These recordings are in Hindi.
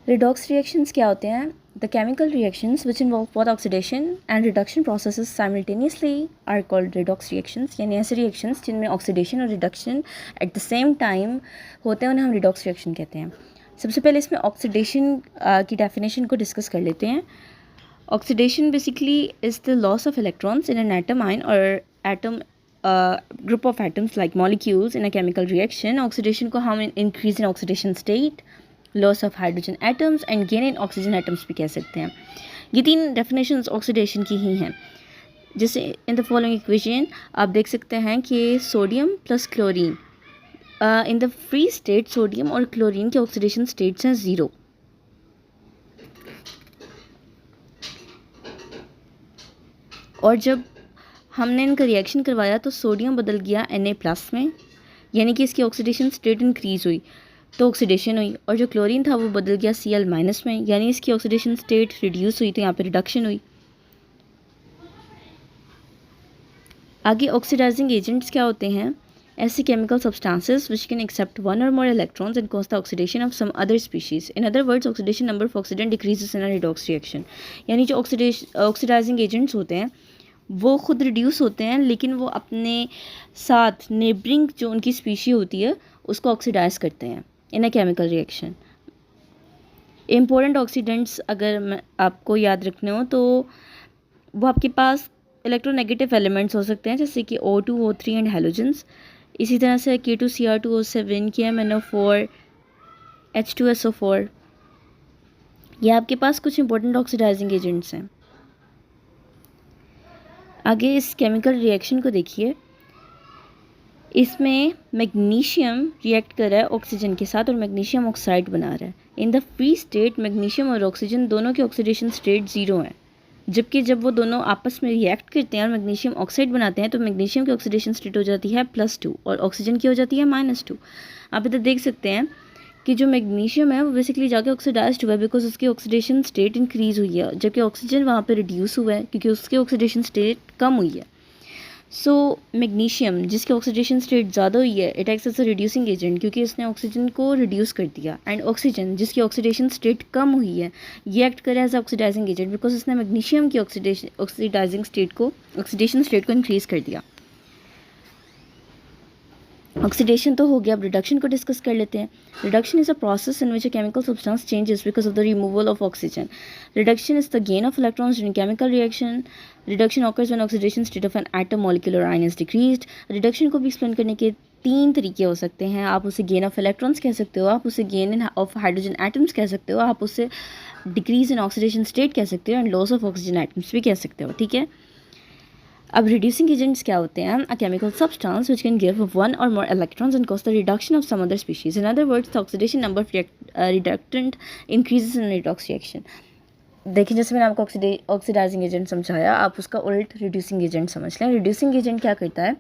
रिडॉक्स रिएक्शंस क्या होते हैं? The chemical reactions which involve both oxidation and reduction processes simultaneously are called redox reactions. यानी ऐसे रिएक्शंस जिनमें ऑक्सीडेशन और reduction at the same time होते हैं उन्हें हम रिडॉक्स रिएक्शन कहते हैं। सबसे पहले इसमें ऑक्सीडेशन की डेफिनेशन को डिस्कस कर लेते हैं। Oxidation basically is the loss of electrons in an atom ion और atom group of atoms like molecules in a chemical reaction. Oxidation को हम increase in oxidation state, loss of hydrogen atoms and gain in oxygen atoms भी कह सकते हैं। ये तीन definitions oxidation की ही हैं। जैसे in the following equation आप देख सकते हैं कि sodium plus chlorine, in the free state sodium और क्लोरीन के oxidation states हैं 0। और जब हमने इनका रिएक्शन करवाया तो सोडियम बदल गया Na+ में, यानी कि इसकी ऑक्सीडेशन स्टेट इंक्रीज़ हुई तो ऑक्सीडेशन हुई, और जो क्लोरीन था वो बदल गया Cl- में, यानी इसकी ऑक्सीडेशन स्टेट रिड्यूस हुई तो यहाँ पे रिडक्शन हुई। आगे ऑक्सीडाइजिंग एजेंट्स क्या होते हैं? ऐसे chemical substances which can accept one or more electrons and cause the oxidation of some other species. In other words oxidation number of oxidant decreases in a redox reaction. यानी जो ऑक्सीडाइजिंग एजेंट्स होते हैं वो खुद रिड्यूस होते हैं, लेकिन वो अपने साथ नेबरिंग जो उनकी स्पीशी होती है उसको ऑक्सीडाइज करते हैं in a chemical reaction. Important oxidants अगर आपको याद रखने हो तो वो आपके पास इलेक्ट्रोनेगेटिव एलिमेंट्स हो सकते हैं, जैसे कि O2, O3 एंड हेलोजेंस। इसी तरह से K2Cr2O7, KMnO4, H2SO4, ये आपके पास कुछ इंपॉर्टेंट ऑक्सीडाइजिंग एजेंट्स हैं। आगे इस केमिकल रिएक्शन को देखिए। इसमें मैग्नीशियम रिएक्ट कर रहा है ऑक्सीजन के साथ और मैग्नीशियम ऑक्साइड बना रहा है। In the free state magnesium और ऑक्सीजन दोनों के ऑक्सीडेशन स्टेट 0 हैं, जबकि जब वो दोनों आपस में रिएक्ट करते हैं और मैग्नीशियम ऑक्साइड बनाते हैं तो मैग्नीशियम की ऑक्सीडेशन स्टेट हो जाती है +2 और ऑक्सीजन की हो जाती है -2। आप इधर देख सकते हैं कि जो मैग्नीशियम है वो बेसिकली जाके ऑक्सीडाइज्ड हुआ है बिकॉज उसकी ऑक्सीडेशन स्टेट इंक्रीज़ हुई है, जबकि ऑक्सीजन वहाँ पे रिड्यूस हुआ है क्योंकि उसकी ऑक्सीडेशन स्टेट कम हुई है। सो मैग्नीशियम जिसकी ऑक्सीडेशन स्टेट ज़्यादा हुई है it acts as a reducing agent क्योंकि इसने ऑक्सीजन को रिड्यूस कर दिया, एंड ऑक्सीजन जिसकी ऑक्सीडेशन स्टेट कम हुई है ये एक्ट करे एज ऑक्सीडाइजिंग एजेंट बिकॉज इसने मैग्नीशियम की ऑक्सीडाइजिंग स्टेट को ऑक्सीडेशन स्टेट को इंक्रीज़ कर दिया। ऑक्सीडेशन तो हो गया, अब रिडक्शन को डिस्कस कर लेते हैं। Reduction is a process in which a chemical substance changes because of the removal of oxygen. Reduction is the gain of electrons during chemical reaction. Reduction occurs when oxidation state of an atom molecule और आयन इज डिक्रीज्ड। रिडक्शन को भी एक्सप्लेन करने के 3 तरीके हो सकते हैं। आप उसे गेन ऑफ इलेक्ट्रॉन्स कह सकते हो, आप उसे गेन ऑफ हाइड्रोजन एटम्स कह सकते हो, आप उसे डिक्रीज इन ऑक्सीडेशन स्टेट कह सकते हो, and loss of oxygen atoms भी कह सकते हो। ठीक है, अब रिड्यूसिंग एजेंट्स क्या होते हैं? A chemical substance which can give one or more electrons and cause the reduction of some other species. In other words the oxidation number of reductant increases in redox reaction. देखिए, जैसे मैंने आपको ऑक्सीडाइजिंग एजेंट समझाया, आप उसका उल्ट रिड्यूसिंग एजेंट समझ लें। रिड्यूसिंग एजेंट क्या करता है?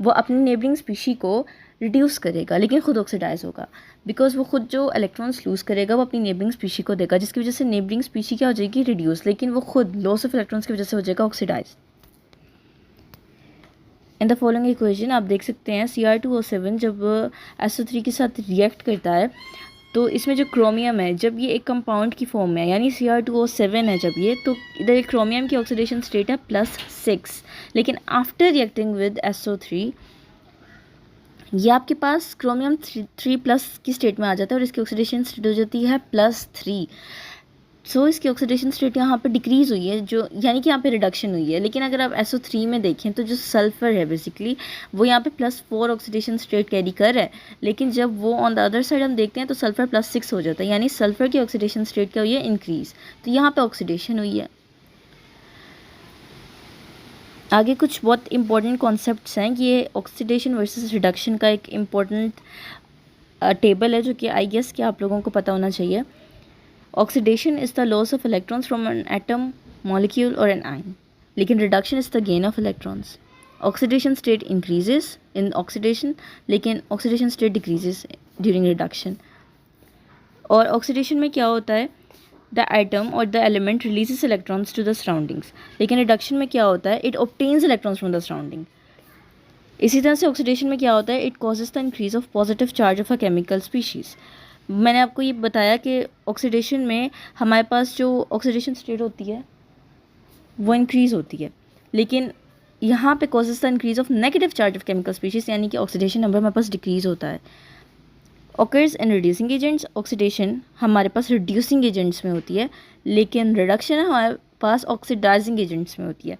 वो अपनी नेबरिंग स्पीशी को रिड्यूस करेगा लेकिन खुद ऑक्सीडाइज होगा, बिकॉज वो खुद जो इलेक्ट्रॉन्स लूज़ करेगा वो अपनी नेबरिंग स्पीशी को देगा, जिसकी वजह से नेबरिंग स्पीशी क्या हो जाएगी? रिड्यूस, लेकिन वो खुद लॉस ऑफ इलेक्ट्रॉन्स की वजह से हो जाएगा oxidise. In the following equation आप देख सकते हैं Cr2O7 जब SO3 के साथ रिएक्ट करता है तो इसमें जो क्रोमियम है जब ये एक कंपाउंड की फॉर्म में है, यानी Cr2O7 है जब ये, तो इधर क्रोमियम की ऑक्सीडेशन स्टेट है +6, लेकिन आफ्टर रिएक्टिंग विद SO3 ये आपके पास क्रोमियम 3+ की स्टेट में आ जाता है और इसकी ऑक्सीडेशन स्टेट हो जाती है +3। सो इसकी ऑक्सीडेशन स्टेट यहाँ पे डिक्रीज़ हुई है, जो यानी कि यहाँ पे रिडक्शन हुई है। लेकिन अगर आप SO3 में देखें तो जो सल्फ़र है बेसिकली वो यहाँ पे +4 ऑक्सीडेशन स्टेट कैरी कर रहा है, लेकिन जब वो ऑन द अदर साइड हम देखते हैं तो सल्फ़र +6 हो जाता है, यानी सल्फ़र की ऑक्सीडेशन स्टेट क्या हुई है? इंक्रीज़। तो यहाँ पे ऑक्सीडेशन हुई है। आगे कुछ बहुत इंपॉर्टेंट कॉन्सेप्ट्स हैं। ये ऑक्सीडेशन वर्सेस रिडक्शन का एक इम्पॉर्टेंट टेबल है जो कि आई गेस कि आप लोगों को पता होना चाहिए। Oxidation is the loss of electrons from an atom, molecule or an ion. लेकिन reduction is the gain of electrons. Oxidation state increases in oxidation, लेकिन oxidation state decreases during reduction. और oxidation में क्या होता है? The atom or the element releases electrons to the surroundings. लेकिन reduction में क्या होता है? It obtains electrons from the surrounding. इसी तरह से oxidation में क्या होता है? It causes the increase of positive charge of a chemical species. मैंने आपको ये बताया कि ऑक्सीडेशन में हमारे पास जो ऑक्सीडेशन स्टेट होती है वो इंक्रीज़ होती है, लेकिन यहाँ पे causes the increase of negative charge of chemical species, यानी कि ऑक्सीडेशन नंबर हमारे पास डिक्रीज़ होता है। Occurs in reducing agents, oxidation हमारे पास रिड्यूसिंग एजेंट्स में होती है, लेकिन रिडक्शन हमारे पास ऑक्सीडाइजिंग एजेंट्स में होती है।